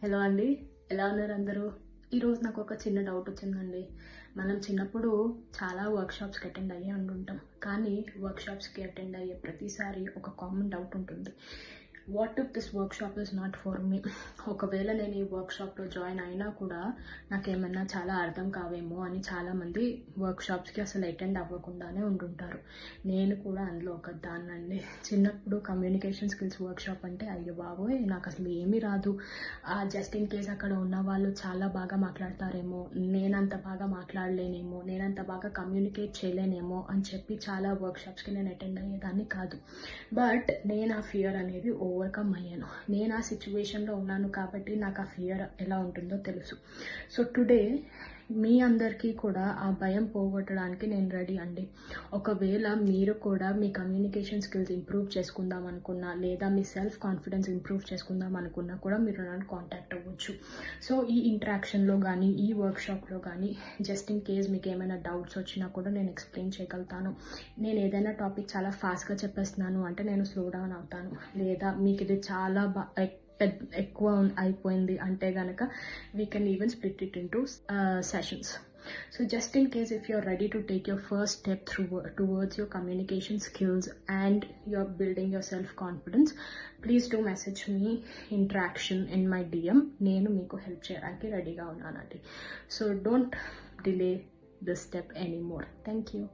Hello అండి, ఎలా ఉన్నారు అందరూ? ఈరోజు నాకు ఒక చిన్న డౌట్ వచ్చిందండి. మనం చిన్నప్పుడు చాలా వర్క్షాప్స్కి అటెండ్ అయ్యే ఉంటుంటాం, కానీ వర్క్షాప్స్కి అటెండ్ అయ్యే ప్రతిసారి ఒక కామన్ డౌట్ ఉంటుంది. What if this workshop is not for me? ఒకవేళ నేను ఈ వర్క్షాప్లో జాయిన్ అయినా కూడా నాకేమన్నా చాలా అర్థం కావేమో అని చాలామంది వర్క్షాప్స్కి అసలు అటెండ్ అవ్వకుండానే ఉంటుంటారు. నేను కూడా అందులో ఒక దాన్నండి. చిన్నప్పుడు కమ్యూనికేషన్ స్కిల్స్ వర్క్షాప్ అంటే అయ్యో బాబోయ్ నాకు అసలు ఏమీ రాదు, జస్ట్ ఇన్ కేస్ అక్కడ ఉన్న వాళ్ళు చాలా బాగా మాట్లాడతారేమో, నేనంత బాగా మాట్లాడలేనేమో, నేనంత బాగా కమ్యూనికేట్ చేయలేనేమో అని చెప్పి చాలా వర్క్షాప్స్కి నేను అటెండ్ అయ్యేదాన్ని కాదు. బట్ నేను ఆ ఫియర్ అనేది ఓవర్కమ్ అయ్యాను. నేను ఆ సిచ్యువేషన్లో ఉన్నాను కాబట్టి నాకు ఆ ఫియర్ ఎలా ఉంటుందో తెలుసు. సో టుడే మీ అందరికీ కూడా ఆ భయం పోగొట్టడానికి నేను రెడీ అండి. ఒకవేళ మీరు కూడా మీ కమ్యూనికేషన్ స్కిల్స్ ఇంప్రూవ్ చేసుకుందాం అనుకున్నా, లేదా మీ సెల్ఫ్ కాన్ఫిడెన్స్ ఇంప్రూవ్ చేసుకుందాం అనుకున్నా కూడా మీరు నన్ను కాంటాక్ట్ అవ్వచ్చు. సో ఈ ఇంటరాక్షన్లో కానీ ఈ వర్క్షాప్లో కానీ జస్ట్ ఇన్ కేస్ మీకు ఏమైనా డౌట్స్ వచ్చినా కూడా నేను ఎక్స్ప్లెయిన్ చేయగలుగుతాను. నేను ఏదైనా టాపిక్ చాలా ఫాస్ట్గా చెప్పేస్తున్నాను అంటే నేను స్లో డౌన్ అవుతాను, లేదా మీకు ఇది చాలా ఎక్కువ అయిపోయింది అంటే కనుక we can even split it into sessions. So just in case if you're ready to take your first step towards your communication skills and you're building your self-confidence, please do message me interaction in my DM. నేను మీకు help చేయడానికి రెడీగా ఉన్నానండి. So don't delay this step anymore. Thank you.